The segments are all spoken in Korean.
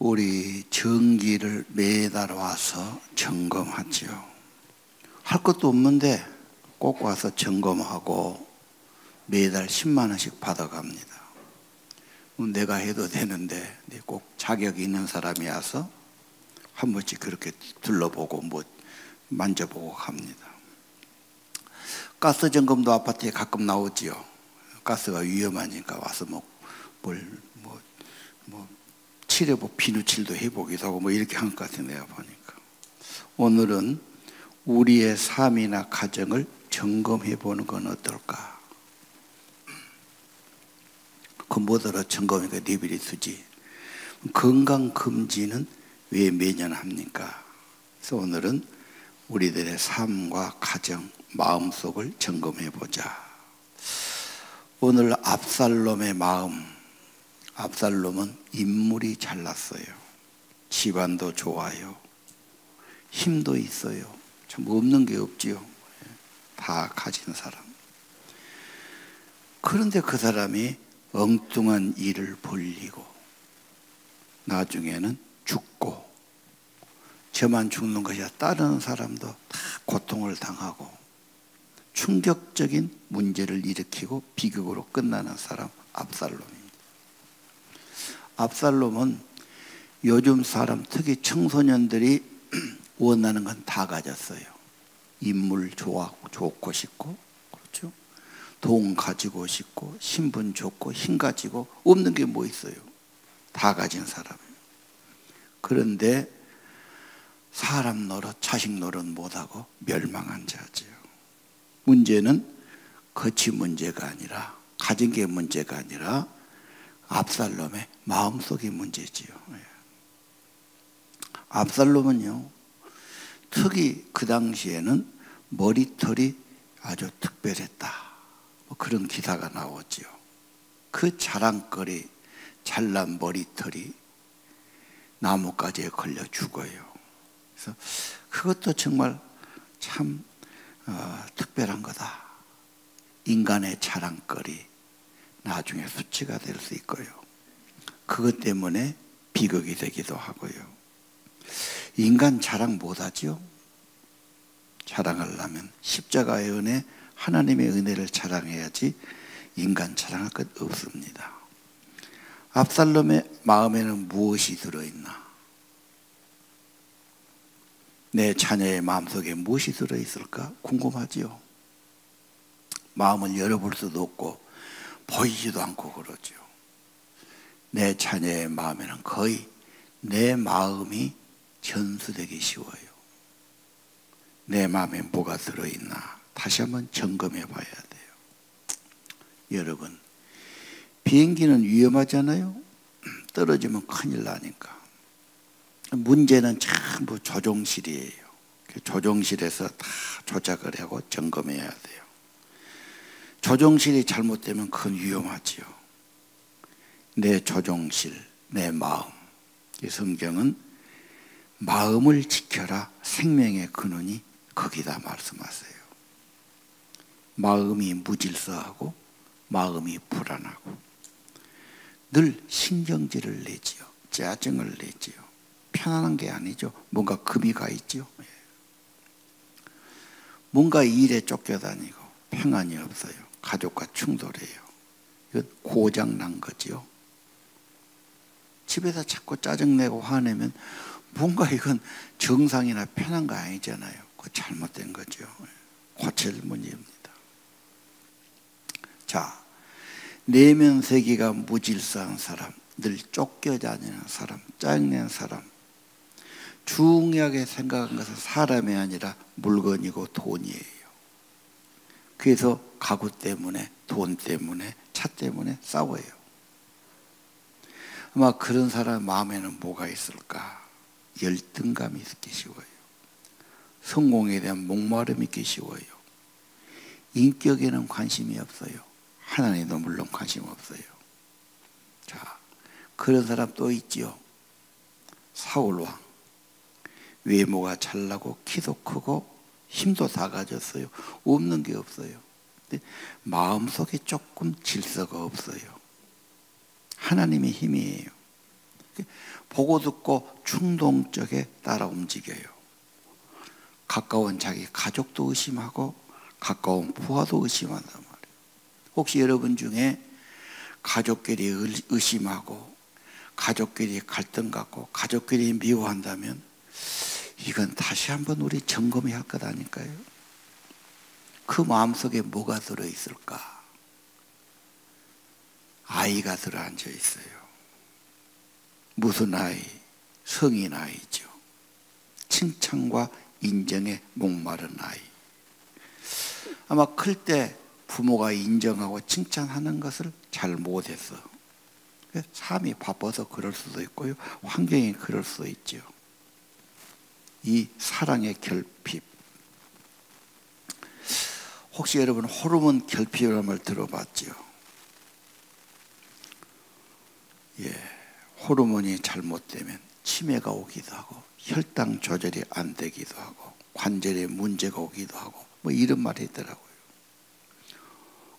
우리 정기를 매달 와서 점검하지요. 할 것도 없는데 꼭 와서 점검하고 매달 10만 원씩 받아갑니다. 내가 해도 되는데 꼭 자격이 있는 사람이 와서 한 번씩 그렇게 둘러보고 뭐 만져보고 합니다. 가스 점검도 아파트에 가끔 나오지요. 가스가 위험하니까 와서 칠해보고 비누칠도 해보기도 하고 뭐 이렇게 한 것 같아요. 내가 보니까 오늘은 우리의 삶이나 가정을 점검해 보는 건 어떨까? 그 뭐더러 점검이니까 내비리 두지. 건강검진은 왜 매년 합니까? 그래서 오늘은 우리들의 삶과 가정, 마음속을 점검해 보자. 오늘 압살롬의 마음. 압살롬은 인물이 잘났어요. 집안도 좋아요. 힘도 있어요. 참 없는 게 없지요. 다 가진 사람. 그런데 그 사람이 엉뚱한 일을 벌리고 나중에는 죽고, 저만 죽는 것이 아니라 다른 사람도 다 고통을 당하고 충격적인 문제를 일으키고 비극으로 끝나는 사람, 압살롬입니다. 압살롬은 요즘 사람, 특히 청소년들이 원하는 건 다 가졌어요. 인물 좋고 싶고, 그렇죠? 돈 가지고 싶고, 신분 좋고, 힘 가지고, 없는 게 뭐 있어요? 다 가진 사람. 그런데 사람 노릇, 자식 노릇 못하고 멸망한 자지요. 문제는 거치 문제가 아니라, 가진 게 문제가 아니라 압살롬의 마음속의 문제지요. 압살롬은요, 특히 그 당시에는 머리털이 아주 특별했다. 뭐 그런 기사가 나오지요. 그 자랑거리, 잘난 머리털이 나뭇가지에 걸려 죽어요. 그래서 그것도 정말 참 특별한 거다. 인간의 자랑거리, 나중에 수치가 될 수 있고요. 그것 때문에 비극이 되기도 하고요. 인간 자랑 못하지요? 자랑하려면 십자가의 은혜, 하나님의 은혜를 자랑해야지 인간 자랑할 것 없습니다. 압살롬의 마음에는 무엇이 들어있나? 내 자녀의 마음속에 무엇이 들어있을까? 궁금하지요? 마음을 열어볼 수도 없고 보이지도 않고 그러죠. 내 자녀의 마음에는 거의 내 마음이 전수되기 쉬워요. 내 마음에 뭐가 들어있나 다시 한번 점검해 봐야 돼요. 여러분, 비행기는 위험하잖아요. 떨어지면 큰일 나니까. 문제는 전부 조종실이에요. 조종실에서 다 조작을 하고 점검해야 돼요. 조종실이 잘못되면 그건 위험하지요. 내 조종실, 내 마음. 이 성경은 마음을 지켜라, 생명의 근원이 거기다 말씀하세요. 마음이 무질서하고 마음이 불안하고 늘 신경질을 내지요. 짜증을 내지요. 편안한 게 아니죠. 뭔가 금이 가 있죠. 뭔가 일에 쫓겨다니고 평안이 없어요. 가족과 충돌해요. 이건 고장난 거지요. 집에서 자꾸 짜증내고 화내면 뭔가 이건 정상이나 편한 거 아니잖아요. 그거 잘못된 거죠. 고칠 문제입니다. 자, 내면 세계가 무질서한 사람, 늘 쫓겨다니는 사람, 짜증내는 사람, 중요하게 생각한 것은 사람이 아니라 물건이고 돈이에요. 그래서 가구 때문에, 돈 때문에, 차 때문에 싸워요. 아마 그런 사람 마음에는 뭐가 있을까? 열등감이 있기 쉬워요. 성공에 대한 목마름이 있기 쉬워요. 인격에는 관심이 없어요. 하나님도 물론 관심 없어요. 자, 그런 사람 또 있지요. 사울왕. 외모가 잘나고 키도 크고 힘도 다 가졌어요. 없는 게 없어요. 근데 마음속에 조금 질서가 없어요. 하나님의 힘이에요. 보고 듣고 충동적에 따라 움직여요. 가까운 자기 가족도 의심하고 가까운 부하도 의심한단 말이에요. 혹시 여러분 중에 가족끼리 의심하고 가족끼리 갈등 갖고 가족끼리 미워한다면 이건 다시 한번 우리 점검해야 할 것 아닐까요? 그 마음속에 뭐가 들어있을까? 아이가 들어앉아 있어요. 무슨 아이? 성인 아이죠. 칭찬과 인정에 목마른 아이. 아마 클 때 부모가 인정하고 칭찬하는 것을 잘 못해서 삶이 바빠서 그럴 수도 있고요. 환경이 그럴 수도 있죠. 이 사랑의 결핍. 혹시 여러분 호르몬 결핍이라는 말 들어봤죠? 호르몬이 잘못되면 치매가 오기도 하고 혈당 조절이 안 되기도 하고 관절에 문제가 오기도 하고 뭐 이런 말이 있더라고요.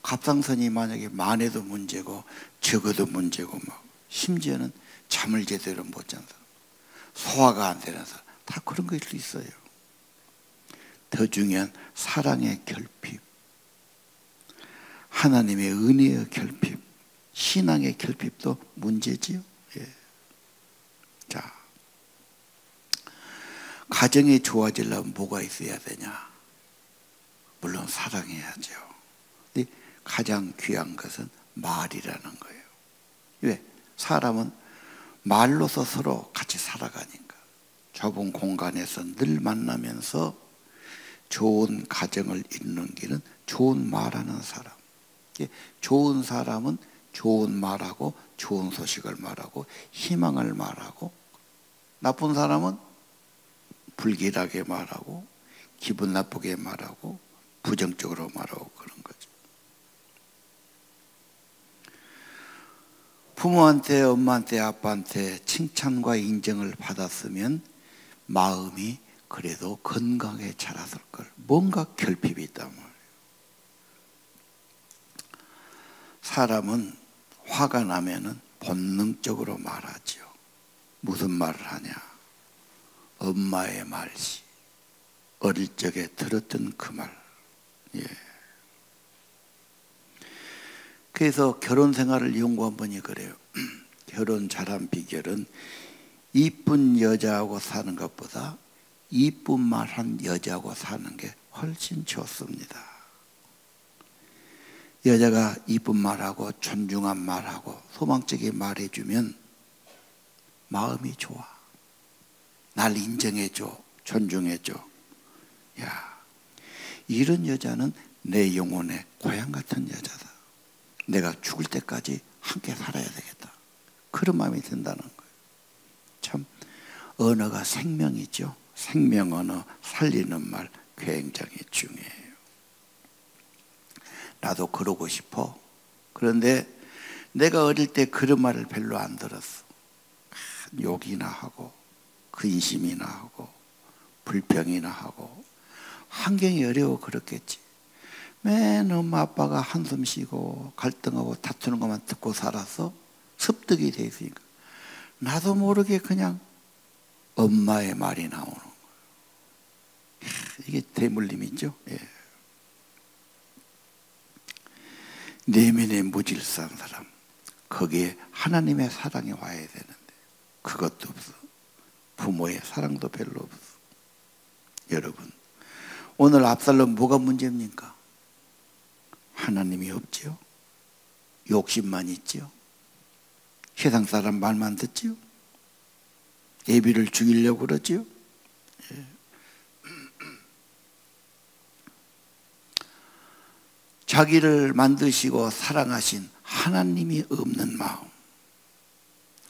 갑상선이 만약에 많아도 문제고 적어도 문제고 막 심지어는 잠을 제대로 못 자는 사람, 소화가 안 되는 사람 다 그런 것일 수 있어요. 더 중요한 사랑의 결핍, 하나님의 은혜의 결핍, 신앙의 결핍도 문제지요. 자, 가정이 좋아지려면 뭐가 있어야 되냐? 물론 사랑해야죠. 근데 가장 귀한 것은 말이라는 거예요. 왜? 사람은 말로서 서로 같이 살아가니까. 좁은 공간에서 늘 만나면서 좋은 가정을 이루는 길은 좋은 말하는 사람. 좋은 사람은 좋은 말하고 좋은 소식을 말하고 희망을 말하고, 나쁜 사람은 불길하게 말하고 기분 나쁘게 말하고 부정적으로 말하고 그런 거죠. 부모한테, 엄마한테, 아빠한테 칭찬과 인정을 받았으면 마음이 그래도 건강하게 자랐을 걸. 뭔가 결핍이 있단 말이에요. 사람은 화가 나면은 본능적으로 말하죠. 무슨 말을 하냐? 엄마의 말이지. 어릴 적에 들었던 그 말. 그래서 결혼 생활을 연구한 분이 그래요. 결혼 잘한 비결은 이쁜 여자하고 사는 것보다 이쁜 말한 여자하고 사는 게 훨씬 좋습니다. 여자가 이쁜 말하고 존중한 말하고 소망적인 말해주면 마음이 좋아. 날 인정해줘, 존중해줘. 야, 이런 여자는 내 영혼의 고향 같은 여자다. 내가 죽을 때까지 함께 살아야 되겠다. 그런 마음이 든다는 거예요. 참 언어가 생명이죠. 생명 언어, 살리는 말 굉장히 중요해요. 나도 그러고 싶어. 그런데 내가 어릴 때 그런 말을 별로 안 들었어. 욕이나 하고 근심이나 하고 불평이나 하고 환경이 어려워 그렇겠지. 맨 엄마 아빠가 한숨 쉬고 갈등하고 다투는 것만 듣고 살아서 습득이 돼 있으니까 나도 모르게 그냥 엄마의 말이 나오는 거예요. 이게 대물림이죠. 내면에 무질서한 사람, 거기에 하나님의 사랑이 와야 되는데 그것도 없어. 부모의 사랑도 별로 없어. 여러분, 오늘 압살롬 뭐가 문제입니까? 하나님이 없지요. 욕심만 있지요. 세상 사람 말만 듣지요. 애비를 죽이려고 그러지요. 자기를 만드시고 사랑하신 하나님이 없는 마음,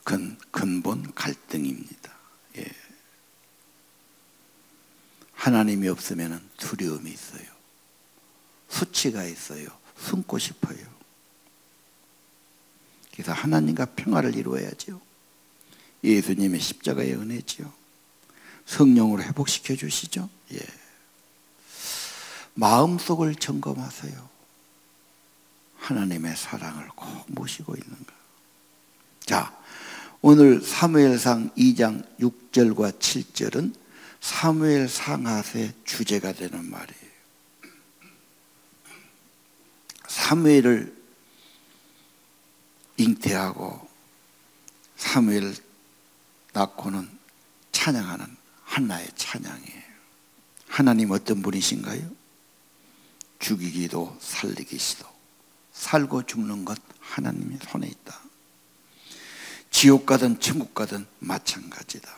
그건 근본 갈등입니다. 하나님이 없으면 두려움이 있어요. 수치가 있어요. 숨고 싶어요. 그래서 하나님과 평화를 이루어야죠. 예수님의 십자가의 은혜지요. 성령으로 회복시켜 주시죠. 마음속을 점검하세요. 하나님의 사랑을 꼭 모시고 있는가. 자, 오늘 사무엘상 2장 6절과 7절은 사무엘 상하세 주제가 되는 말이에요. 사무엘을 잉태하고 사무엘 낳고는 찬양하는 한나의 찬양이에요. 하나님 어떤 분이신가요? 죽이기도 살리기시도, 살고 죽는 것 하나님의 손에 있다. 지옥 가든 천국 가든 마찬가지다.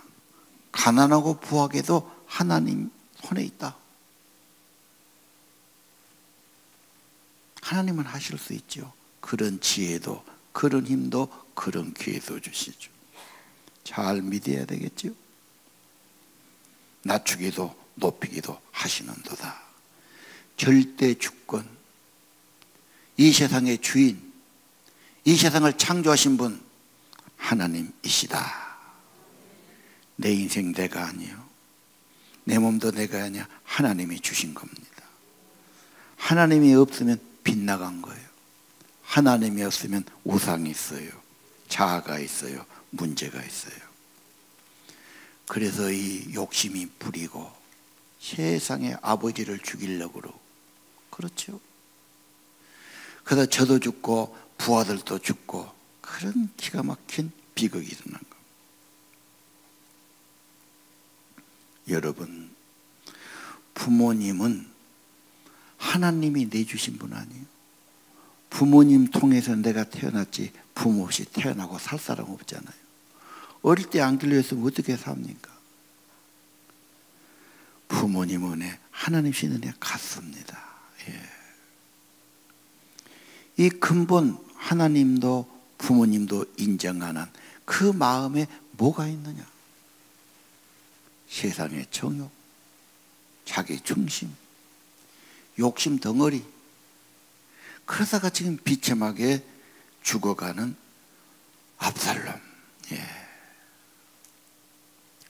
가난하고 부하게도 하나님 손에 있다. 하나님은 하실 수 있죠. 그런 지혜도, 그런 힘도, 그런 기회도 주시죠. 잘 믿어야 되겠죠. 낮추기도 높이기도 하시는도다. 절대 주권, 이 세상의 주인, 이 세상을 창조하신 분 하나님이시다. 내 인생 내가 아니요, 내 몸도 내가 아니야. 하나님이 주신 겁니다. 하나님이 없으면 빗나간 거예요. 하나님이 없으면 우상이 있어요, 자아가 있어요, 문제가 있어요. 그래서 이 욕심이 부리고 세상의 아버지를 죽이려고 그러고, 그렇죠. 그래서 저도 죽고 부하들도 죽고, 그런 기가 막힌 비극이 일어난 겁니다. 여러분, 부모님은 하나님이 내주신 분 아니에요. 부모님 통해서 내가 태어났지 부모 없이 태어나고 살 사람 없잖아요. 어릴 때 안 길러줬으면 어떻게 삽니까? 부모님 은혜, 하나님 신 은혜 같습니다. 예. 이 근본 하나님도 부모님도 인정하는 그 마음에 뭐가 있느냐? 세상의 정욕, 자기 중심, 욕심 덩어리. 그러다가 지금 비참하게 죽어가는 압살롬. 예.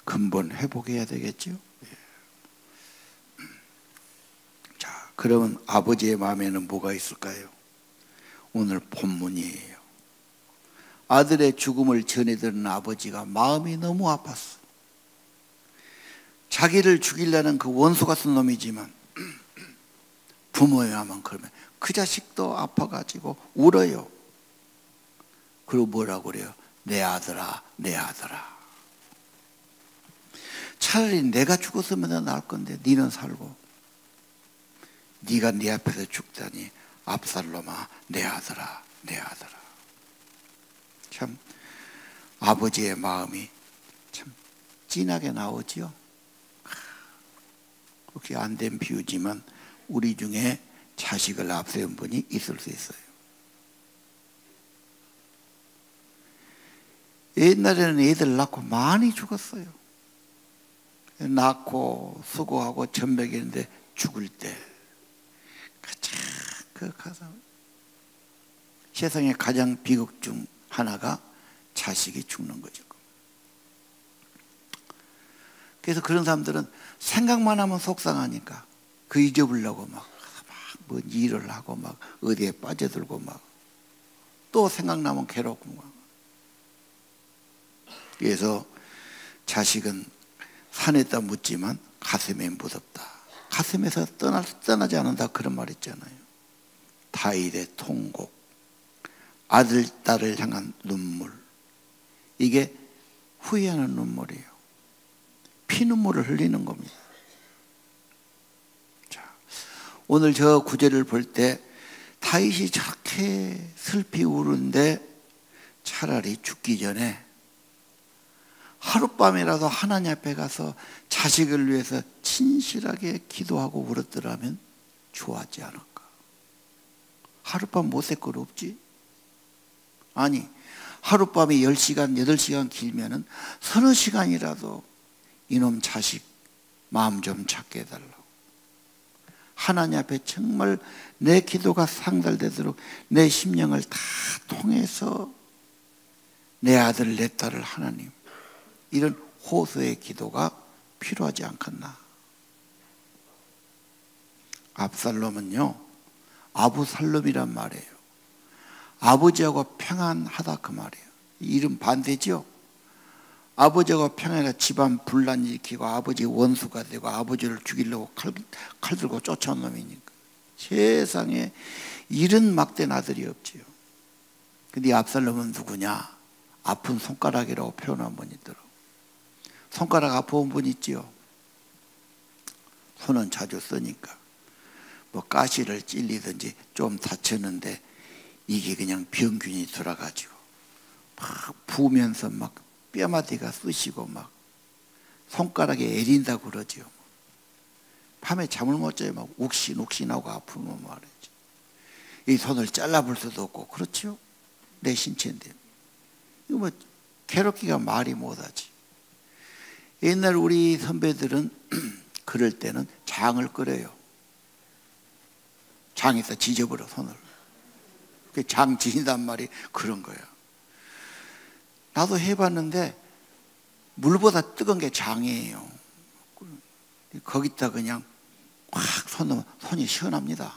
근본 회복해야 되겠죠. 예. 자, 그러면 아버지의 마음에는 뭐가 있을까요? 오늘 본문이에요. 아들의 죽음을 전해 들은 아버지가 마음이 너무 아팠어. 자기를 죽이려는 그 원수 같은 놈이지만 부모의 마음은 그러면 그 자식도 아파가지고 울어요. 그리고 뭐라고 그래요? 내 아들아, 내 아들아. 차라리 내가 죽었으면 나을 건데 니는 살고, 네가 네 앞에서 죽다니 압살롬아, 내 아들아, 내 아들아. 참 아버지의 마음이 참 진하게 나오지요. 혹시 안 된 비유지만 우리 중에 자식을 앞세운 분이 있을 수 있어요. 옛날에는 애들 낳고 많이 죽었어요. 낳고 수고하고 전백했는데 죽을 때 그 가장 세상의 가장 비극 중 하나가 자식이 죽는 거죠. 그래서 그런 사람들은 생각만 하면 속상하니까 그 잊어보려고 막 뭐 일을 하고 막 어디에 빠져들고 막 또 생각나면 괴롭고 막. 그래서 자식은 산에다 묻지만 가슴에 묻었다. 가슴에서 떠나지 않는다, 그런 말 있잖아요. 다윗의 통곡, 아들 딸을 향한 눈물, 이게 후회하는 눈물이에요. 피눈물을 흘리는 겁니다. 자, 오늘 저 구절을 볼 때 다윗이 저렇게 슬피 우는데 차라리 죽기 전에 하룻밤이라도 하나님 앞에 가서 자식을 위해서 진실하게 기도하고 울었더라면 좋아하지 않을까? 하룻밤 못 살 건 없지? 아니, 하룻밤이 10시간, 8시간 길면은 서너 시간이라도 이놈 자식 마음 좀 찾게 해달라고. 하나님 앞에 정말 내 기도가 상달되도록 내 심령을 다 통해서 내 아들, 내 딸을 하나님, 이런 호소의 기도가 필요하지 않겠나? 압살롬은요, 아부살롬이란 말이에요. 아버지하고 평안하다 그 말이에요. 이름 반대죠. 아버지가 평양에 집안 분란 일으키고 아버지 원수가 되고 아버지를 죽이려고 칼 들고 쫓아온 놈이니까 세상에 이런 막된 아들이 없지요. 근데 압살롬은 누구냐? 아픈 손가락이라고 표현한 분 있더라고. 손가락 아픈 분 있지요. 손은 자주 쓰니까 뭐 가시를 찔리든지 좀 다쳤는데 이게 그냥 병균이 돌아가지고 막 부으면서 막 뼈마디가 쑤시고 막 손가락에 애린다고 그러죠. 밤에 잠을 못 자요. 막 욱신욱신하고 아프면 말이지. 이 손을 잘라볼 수도 없고 그렇죠. 내 신체인데 이거 뭐 괴롭기가 말이 못하지. 옛날 우리 선배들은 그럴 때는 장을 끓여요. 장에서 지져버려 손을. 장 지진단 말이 그런 거야. 나도 해봤는데 물보다 뜨거운 게 장이에요. 거기다 그냥 확 손 넣으면 손이 시원합니다.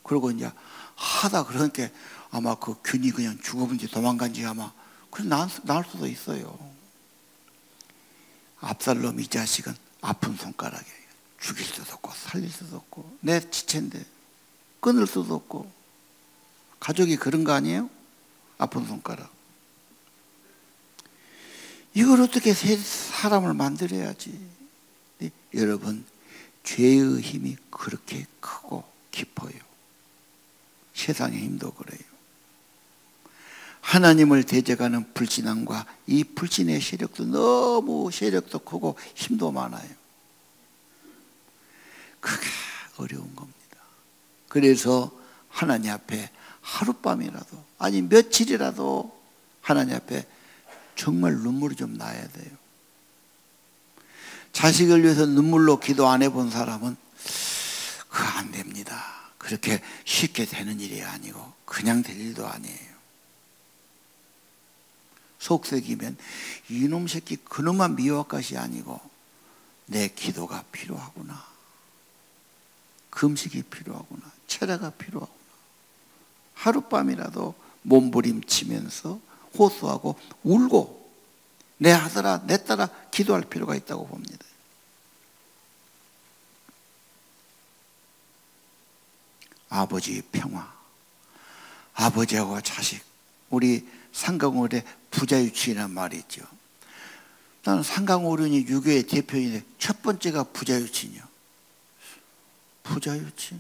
그리고 이제 하다 그러니까 아마 그 균이 그냥 죽어본지 도망간지 아마 그래 나을 수도 있어요. 압살롬 이 자식은 아픈 손가락이에요. 죽일 수도 없고 살릴 수도 없고 내 지체인데 끊을 수도 없고. 가족이 그런 거 아니에요? 아픈 손가락. 이걸 어떻게 사람을 만들어야지. 네, 여러분 죄의 힘이 그렇게 크고 깊어요. 세상의 힘도 그래요. 하나님을 대적하는 불신앙과 이 불신의 세력도 너무 세력도 크고 힘도 많아요. 그게 어려운 겁니다. 그래서 하나님 앞에 하룻밤이라도 아니 며칠이라도 하나님 앞에 정말 눈물이 좀 나야 돼요. 자식을 위해서 눈물로 기도 안 해본 사람은 그거 안 됩니다. 그렇게 쉽게 되는 일이 아니고 그냥 될 일도 아니에요. 속썩이면 이놈 새끼 그놈만 미워할 것이 아니고 내 기도가 필요하구나. 금식이 필요하구나. 철야가 필요하구나. 하룻밤이라도 몸부림치면서 호소하고 울고 내 아들아 내 딸아 기도할 필요가 있다고 봅니다. 아버지의 평화, 아버지하고 자식. 우리 상강오륜의 부자유치라는 말이 있죠. 나는 상강오륜이 유교의 대표인데 첫 번째가 부자유치냐. 부자유치?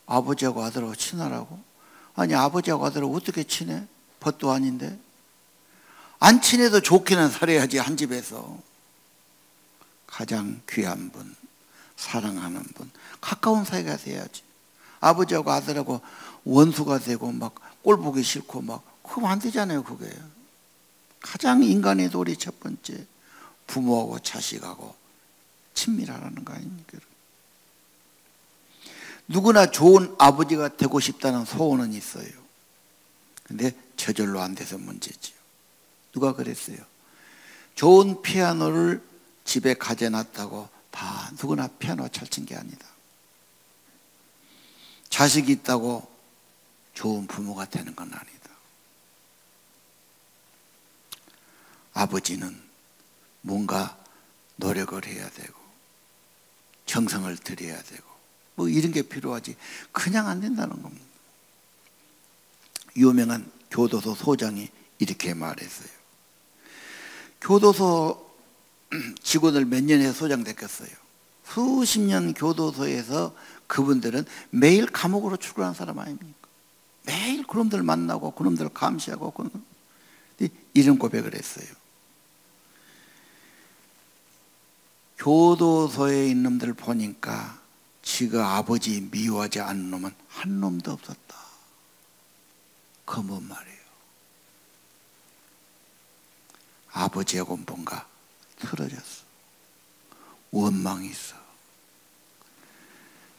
아버지하고 아들하고 친하라고? 아니 아버지하고 아들하고 어떻게 친해? 벗도 아닌데. 안 친해도 좋게는 살아야지. 한 집에서 가장 귀한 분, 사랑하는 분, 가까운 사이가 돼야지. 아버지하고 아들하고 원수가 되고 막 꼴보기 싫고 막 그러면 안 되잖아요. 그게 가장 인간의 도리 첫 번째 부모하고 자식하고 친밀하라는 거 아닙니까? 누구나 좋은 아버지가 되고 싶다는 소원은 있어요. 근데 저절로 안 돼서 문제지요. 누가 그랬어요? 좋은 피아노를 집에 가져놨다고 다 누구나 피아노 잘 친 게 아니다. 자식이 있다고 좋은 부모가 되는 건 아니다. 아버지는 뭔가 노력을 해야 되고 정성을 들여야 되고 뭐 이런 게 필요하지 그냥 안 된다는 겁니다. 유명한 교도소 소장이 이렇게 말했어요. 교도소 직원을 몇 년에 소장 됐겠어요. 수십 년 교도소에서 그분들은 매일 감옥으로 출근한 사람 아닙니까? 매일 그놈들 만나고 그놈들 감시하고 이런 고백을 했어요. 교도소에 있는 놈들 보니까 지가 아버지 미워하지 않는 놈은 한 놈도 없었다. 그 뭔 말이에요? 아버지하고 뭔가 틀어졌어. 원망이 있어.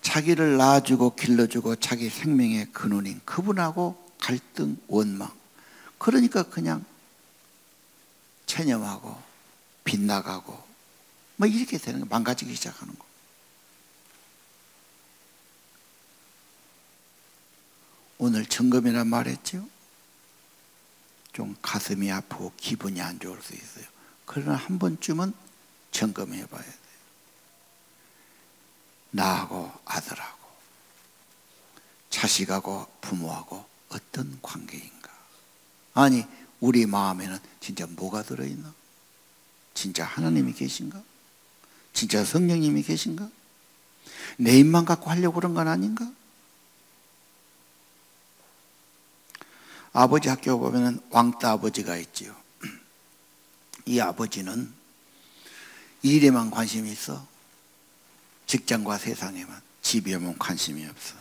자기를 낳아주고 길러주고 자기 생명의 근원인 그분하고 갈등, 원망. 그러니까 그냥 체념하고 빗나가고 뭐 이렇게 되는 거, 망가지기 시작하는 거. 오늘 점검이란 말했죠. 좀 가슴이 아프고 기분이 안 좋을 수 있어요. 그러나 한 번쯤은 점검해 봐야 돼요. 나하고 아들하고 자식하고 부모하고 어떤 관계인가? 아니, 우리 마음에는 진짜 뭐가 들어있나? 진짜 하나님이 계신가? 진짜 성령님이 계신가? 내 입만 갖고 하려고 그런 건 아닌가? 아버지 학교 보면 왕따 아버지가 있지요. 이 아버지는 일에만 관심이 있어. 직장과 세상에만. 집에 오면 관심이 없어.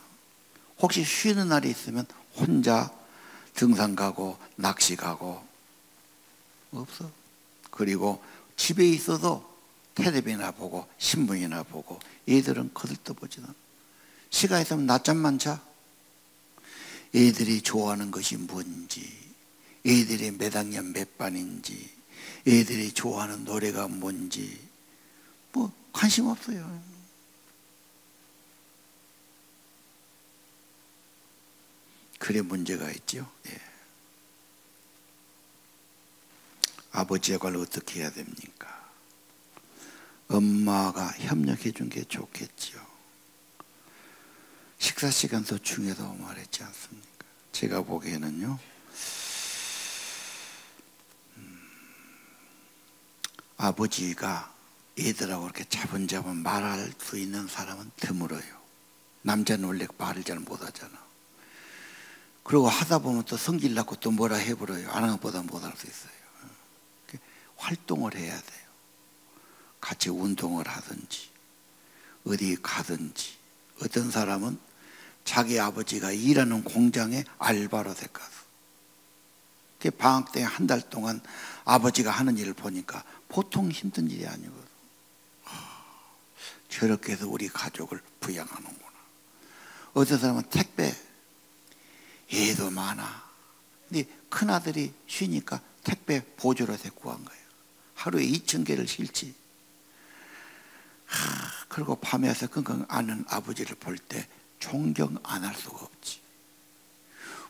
혹시 쉬는 날이 있으면 혼자 등산 가고 낚시 가고 없어. 그리고 집에 있어도 텔레비나 보고 신문이나 보고 애들은 거들떠보지도 않아. 시간 있으면 낮잠만 자. 애들이 좋아하는 것이 뭔지, 애들이 몇 학년 몇 반인지, 애들이 좋아하는 노래가 뭔지 뭐 관심 없어요. 그래 문제가 있죠. 예. 아버지 역할을 어떻게 해야 됩니까? 엄마가 협력해 준 게 좋겠지요. 식사 시간도 중요하다고 말했지 않습니까? 제가 보기에는요, 아버지가 애들하고 이렇게 차분차분 말할 수 있는 사람은 드물어요. 남자는 원래 말을 잘 못하잖아. 그리고 하다 보면 또 성질 나고 또 뭐라 해버려요. 안 하는 것보다 못할 수 있어요. 활동을 해야 돼요. 같이 운동을 하든지 어디 가든지. 어떤 사람은 자기 아버지가 일하는 공장에 알바로 데려가서 방학 때 한 달 동안 아버지가 하는 일을 보니까 보통 힘든 일이 아니거든. 저렇게 해서 우리 가족을 부양하는구나. 어떤 사람은 택배, 애도 많아. 근데 큰아들이 쉬니까 택배 보조로 데리고 간 거예요. 하루에 2,000개를 실지. 그리고 밤에 와서 끙끙 앓는 아버지를 볼 때 존경 안 할 수가 없지.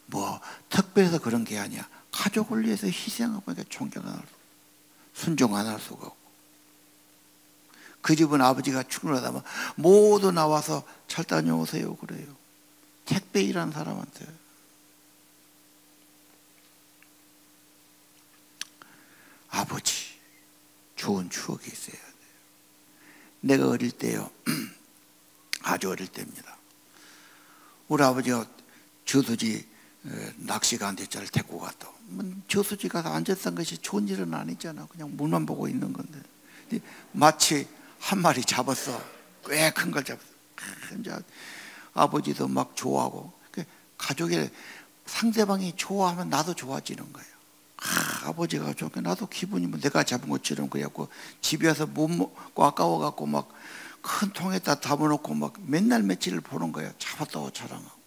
뭐 특별해서 그런 게 아니야. 가족을 위해서 희생하고 보니까 존경 안 할 수, 순종 안 할 수가 없고. 그 집은 아버지가 출근하다 보면 모두 나와서 잘 다녀오세요 그래요. 택배 일하는 사람한테. 아버지 좋은 추억이 있어야 돼요. 내가 어릴 때요, 아주 어릴 때입니다. 우리 아버지가 저수지 낚시가 안 됐잖아요. 데리고 갔다. 저수지 가서 앉았던 것이 좋은 일은 아니잖아. 그냥 물만 보고 있는 건데. 마치 한 마리 잡았어. 꽤 큰 걸 잡았어. 이제 아버지도 막 좋아하고. 가족이 상대방이 좋아하면 나도 좋아지는 거예요. 아버지가 좋으니까 나도 기분이 뭐 내가 잡은 것처럼 그래갖고 집에 와서 못 먹고 아까워갖고 막 큰 통에다 담아놓고 막 맨날 며칠을 보는 거예요. 잡았다고 자랑하고.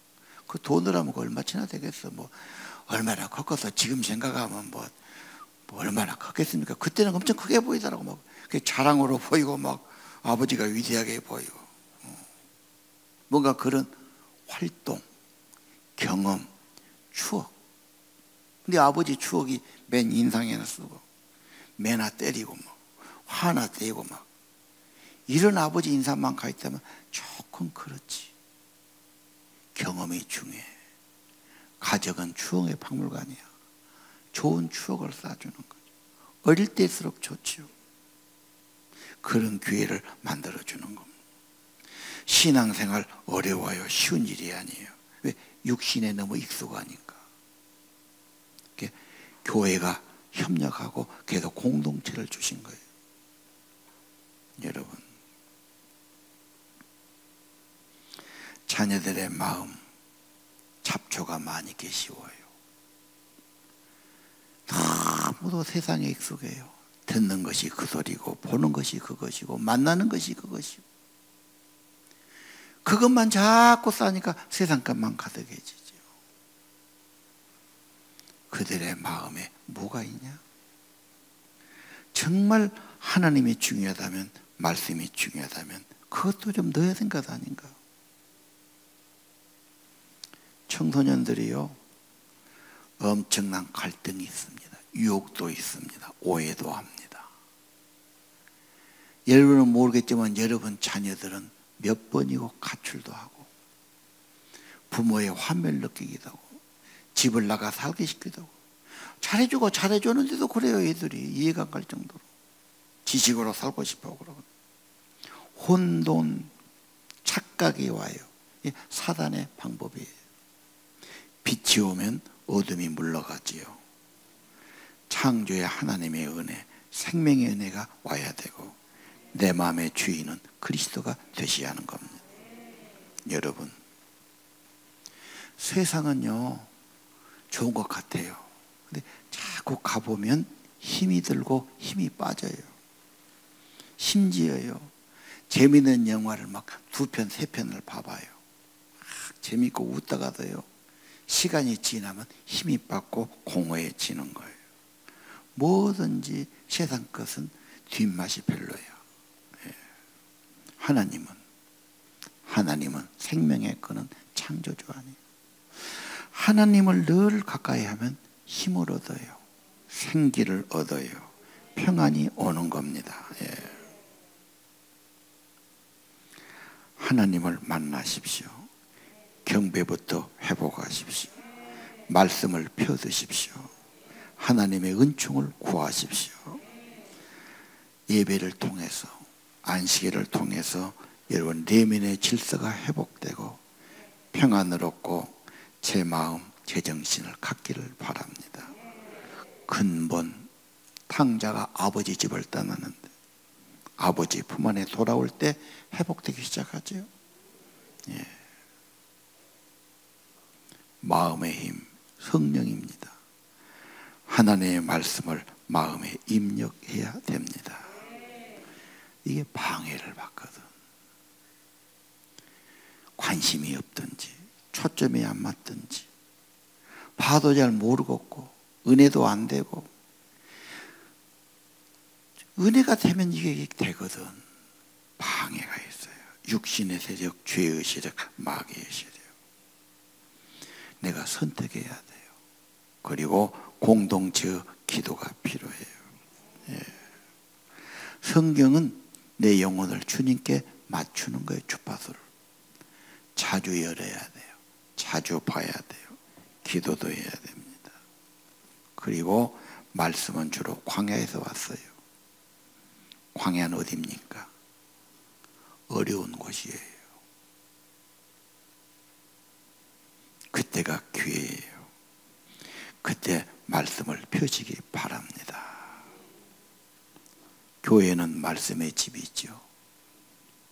그 돈을 하면 얼마치나 되겠어. 뭐 얼마나 컸겠어. 지금 생각하면 뭐 얼마나 컸겠습니까? 그때는 엄청 크게 보이더라고. 막 그게 자랑으로 보이고 막 아버지가 위대하게 보이고. 뭔가 그런 활동, 경험, 추억. 근데 아버지 추억이 맨 인상에나 쓰고 매나 때리고 막 화나 때리고 막 이런 아버지 인상만 가 있다면 조금 그렇지. 경험이 중요해. 가족은 추억의 박물관이야. 좋은 추억을 쌓아주는 거죠. 어릴 때일수록 좋죠. 그런 기회를 만들어주는 겁니다. 신앙생활 어려워요. 쉬운 일이 아니에요. 왜? 육신에 너무 익숙하니까. 교회가 협력하고 계속 공동체를 주신 거예요. 여러분, 자녀들의 마음 잡초가 많이 계시워요. 너무도 세상에 익숙해요. 듣는 것이 그 소리고 보는 것이 그것이고 만나는 것이 그것이고 그것만 자꾸 싸니까 세상값만 가득해지죠. 그들의 마음에 뭐가 있냐? 정말 하나님이 중요하다면, 말씀이 중요하다면 그것도 좀 넣어야 되는 것 아닌가? 청소년들이요, 엄청난 갈등이 있습니다. 유혹도 있습니다. 오해도 합니다. 여러분은 모르겠지만 여러분 자녀들은 몇 번이고 가출도 하고 부모의 환멸을 느끼기도 하고 집을 나가 살게 시키기도 하고 잘해주고 잘해주는데도 그래요. 애들이 이해가 안 갈 정도로 지식으로 살고 싶어 그러고 혼돈 착각이 와요. 사단의 방법이에요. 빛이 오면 어둠이 물러가지요. 창조의 하나님의 은혜, 생명의 은혜가 와야 되고 내 마음의 주인은 그리스도가 되셔야 하는 겁니다. 여러분, 세상은요 좋은 것 같아요. 근데 자꾸 가보면 힘이 들고 힘이 빠져요. 심지어요 재미있는 영화를 막 2편, 3편을 봐봐요. 재밌고 웃다가도요 시간이 지나면 힘이 빠고 공허해지는 거예요. 뭐든지 세상 것은 뒷맛이 별로예요. 하나님은 생명의 끈은 창조주 아니에요. 하나님을 늘 가까이 하면 힘을 얻어요. 생기를 얻어요. 평안이 오는 겁니다. 하나님을 만나십시오. 경배부터 회복하십시오. 말씀을 펴드십시오. 하나님의 은총을 구하십시오. 예배를 통해서 안식일을 통해서 여러분 내면의 질서가 회복되고 평안을 얻고 제 마음, 제 정신을 갖기를 바랍니다. 근본 탕자가 아버지 집을 떠나는데 아버지 품 안에 돌아올 때 회복되기 시작하죠. 마음의 힘, 성령입니다. 하나님의 말씀을 마음에 입력해야 됩니다. 이게 방해를 받거든. 관심이 없든지 초점이 안 맞든지 봐도 잘 모르겠고 은혜도 안 되고 은혜가 되면 이게 되거든. 방해가 있어요. 육신의 세력, 죄의 세력, 마귀의 세력. 내가 선택해야 돼요. 그리고 공동체의 기도가 필요해요. 성경은 내 영혼을 주님께 맞추는 거예요. 주파수를. 자주 열어야 돼요. 자주 봐야 돼요. 기도도 해야 됩니다. 그리고 말씀은 주로 광야에서 왔어요. 광야는 어디입니까? 어려운 곳이에요. 그때가 기회예요. 그때 말씀을 펴시기 바랍니다. 교회는 말씀의 집이죠.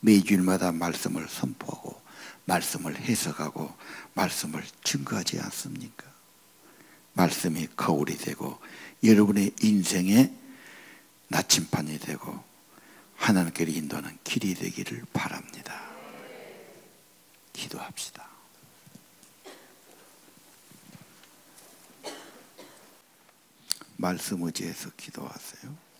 매주일마다 말씀을 선포하고 말씀을 해석하고 말씀을 증거하지 않습니까? 말씀이 거울이 되고 여러분의 인생의 나침판이 되고 하나님께로 인도하는 길이 되기를 바랍니다. 기도합시다. 말씀 의지해서 기도하세요.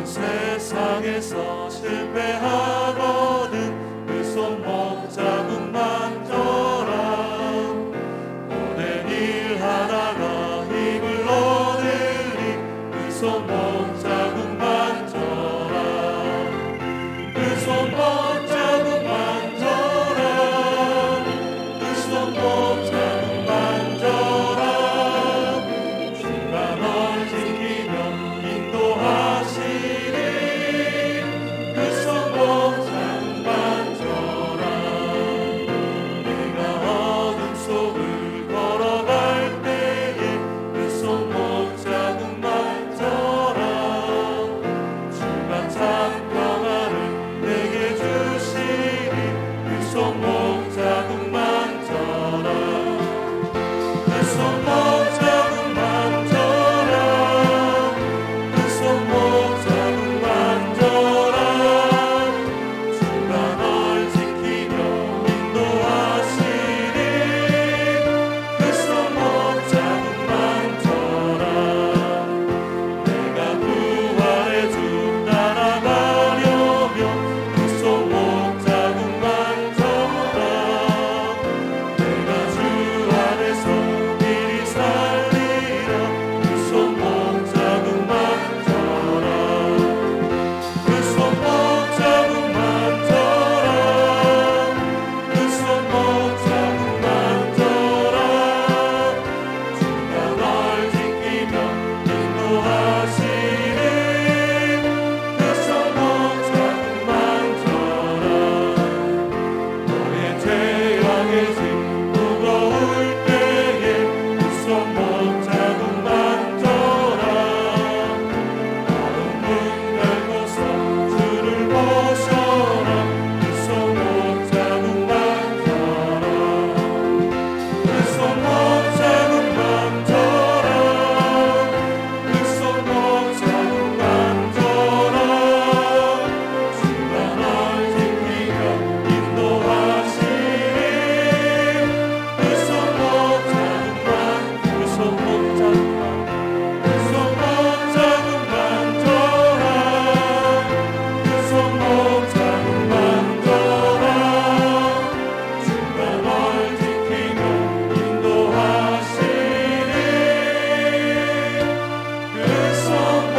세상에서 실패하거든 그 손목 자국만 져라. 오랜 일 하다가 힘을 얻으리 그 손목 자국만 져라. 그 손목 자국만 져라. 그 손목 자국만 져라. 주가 널 지키며 인도하시리 그 손목 자국만 져라. 내가 어둠 속을 걸어갈 때에 그 손목 자국만 져라. 주가 참 평안을 내게 주시리 그 손목 자국만 져라. 그 손목 자국만 져라. 그 손목 자국만 져라. 주가 널 지키며 인도하시리 그 손목 자국만 져라. 내가 부활의 주 따라가려면 그 손목 자국만 져라. 내가 주 안에서 길이 살리라 그 손목 자국만 져라. 그 손목 자국만 져라. 그 손목 자국만 져라. 주가 널 지키며 인도하시리 그 손목 자국만 져라. 너의 죄악의 짐 무거울 때에 그 손목 자국만 져라. 마음 문 열고서 주를 모셔라 그 손목 자국만 져라. 그 손목 자국만 져라. 그 손목 자국만 져라. 주가 널 지키며 인도하시리 그 손목 자국만. 그 손목 자국만. 그 손목 자국만 져라. 그 손목 자국만 져라. 주가 널 지키며 인도하시리 그 손목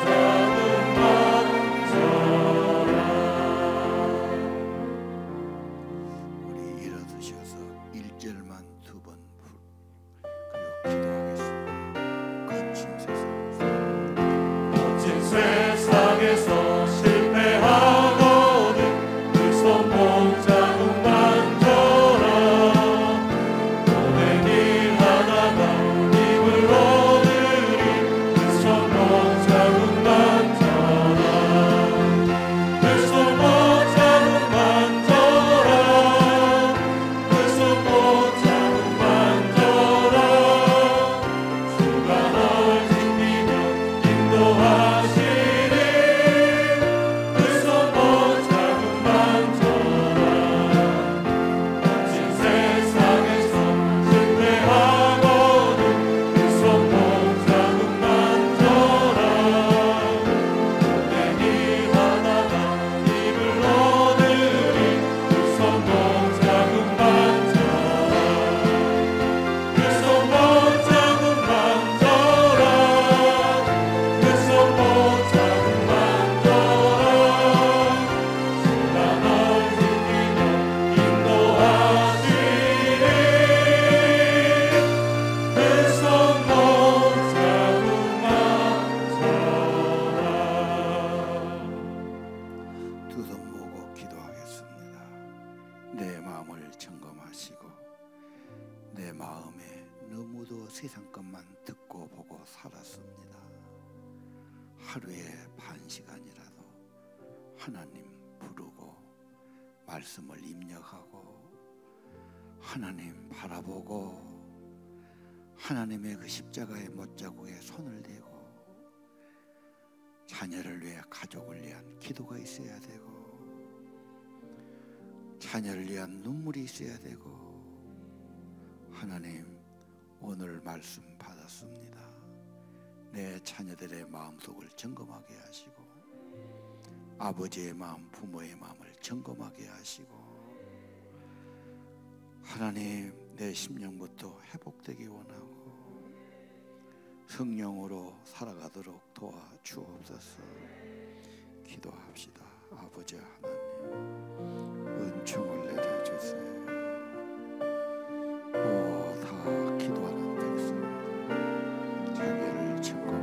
자국만 져라. 우리 일어서셔서 1절만 두 번 그리고 기도하겠습니다. 거친 세상에서 멋진 세상에서 실패하거든 그 손목 자국만 져라. 오랜 일 하다가 힘을 얻으리 그 손목 자국만 져라. 그 손목 자국만 져라. 그 손목 자국만 져라. 주가 널 지키며 인도하시리 그 손목 자국만 져라. 멋진 세상에서 실패하거든 그 손목 자국만 져라. 오랜 일 하다가 힘을 얻으리 그 손목 자국만 져라. 그 손목 자국만 져라. 그 손목 자국만 져라. 주가 널 지키며 인도하시리 그 손목 자국만 져라. 두 손 모으고 기도하겠습니다. 내 마음을 점검하시고 내 마음에 너무도 세상 것만 듣고 보고 살았습니다. 하루에 반 시간이라도 하나님 부르고 말씀을 입력하고 하나님 바라보고 하나님의 그 십자가의 못자국에 손을 대고 자녀를 위해 가족을 위한 기도가 있어야 되고 자녀를 위한 눈물이 있어야 되고 하나님 오늘 말씀 받았습니다. 내 자녀들의 마음속을 점검하게 하시고 아버지의 마음, 부모의 마음을 점검하게 하시고 하나님 내 심령부터 회복되기 원하고 성령으로 살아가도록 도와주옵소서. 기도합시다. 아버지 하나님 은총을 내려주세요. 다 기도하는 백성들 자기를 점검하고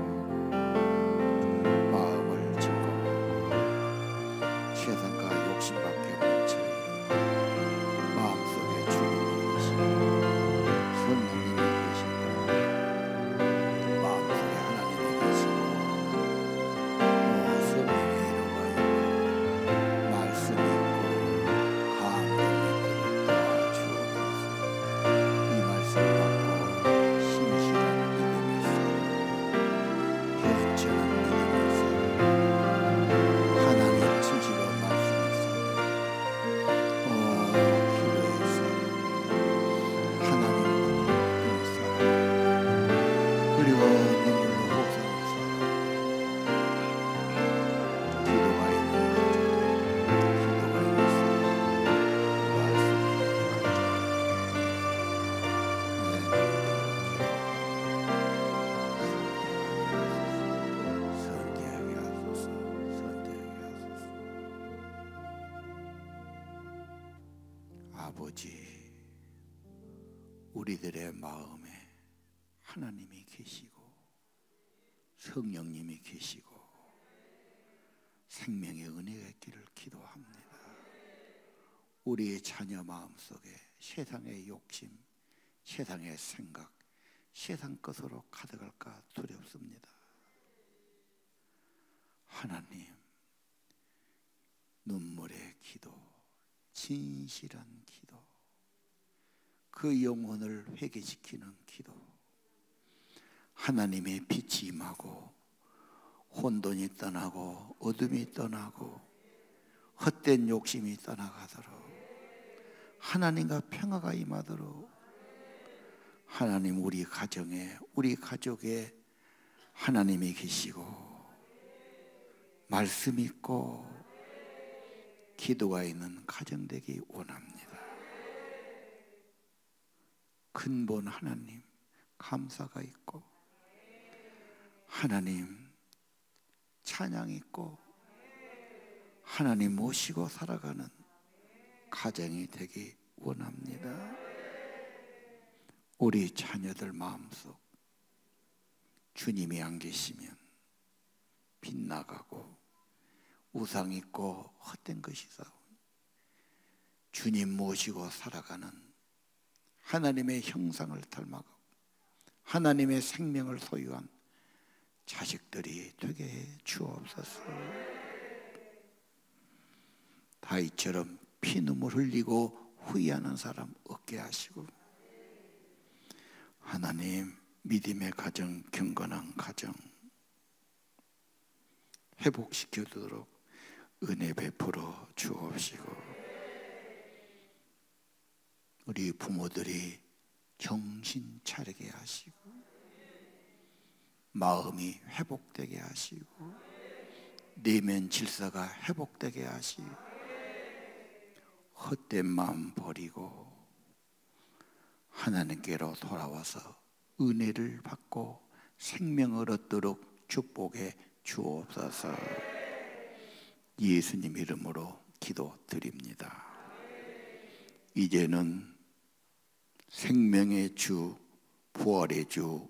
마음을 점검하고 세상과 욕심밖에 없는 저희가 마음속에 주님이 계시고 성령님이 계시고 마음속에 하나님이 계시고 성령의 이름과 있고 말씀이 있고 감동이 있도록 도와주옵소서. 이 말씀 받고 신실한 믿음에서 현전한 믿음에서 하나님 지시로 말씀에서 기도에서 하나님 붙드는 사람 그리고 눈물로 호소하는 사람 기도가 있는 선대하게 하소서. 선대하게 하소서. 아버지, 우리들의 마음에 하나님이 계시고 성령님이 계시고 생명의 은혜가 있기를 기도합니다. 우리의 자녀 마음속에 세상의 욕심, 세상의 생각, 세상 것으로 가득할까 두렵습니다. 하나님, 눈물의 기도, 진실한 기도, 그 영혼을 회개시키는 기도, 하나님의 빛이 임하고 혼돈이 떠나고 어둠이 떠나고 헛된 욕심이 떠나가도록 하나님과 평화가 임하도록 하나님 우리 가정에 우리 가족에 하나님이 계시고 말씀 있고 기도가 있는 가정 되기 원합니다. 근본 하나님 감사가 있고 하나님 찬양 있고 하나님 모시고 살아가는 가정이 되기 원합니다. 우리 자녀들 마음속 주님이 안 계시면 빗나가고 우상 있고 헛된 것이 싸운 주님 모시고 살아가는 하나님의 형상을 닮아가고 하나님의 생명을 소유한 자식들이 되게 해 주옵소서. 다윗처럼 피눈물 흘리고 후회하는 사람 없게 하시고 하나님 믿음의 가정, 경건한 가정 회복시켜주도록 은혜 베풀어 주옵시고 우리 부모들이 정신 차리게 하시고 마음이 회복되게 하시고 내면 질서가 회복되게 하시고 헛된 마음 버리고 하나님께로 돌아와서 은혜를 받고 생명을 얻도록 축복해 주옵소서. 예수님 이름으로 기도드립니다. 이제는 생명의 주, 부활의 주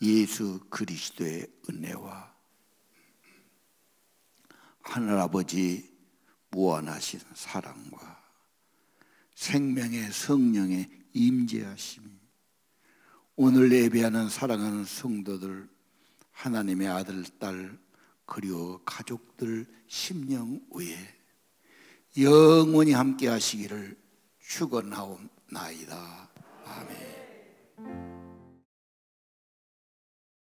예수 그리스도의 은혜와 하늘아버지 무한하신 사랑과 생명의 성령의 임재하심이 오늘 예배하는 사랑하는 성도들 하나님의 아들, 딸 그리고 가족들 심령 위에 영원히 함께 하시기를 축원하옵나이다. 아멘.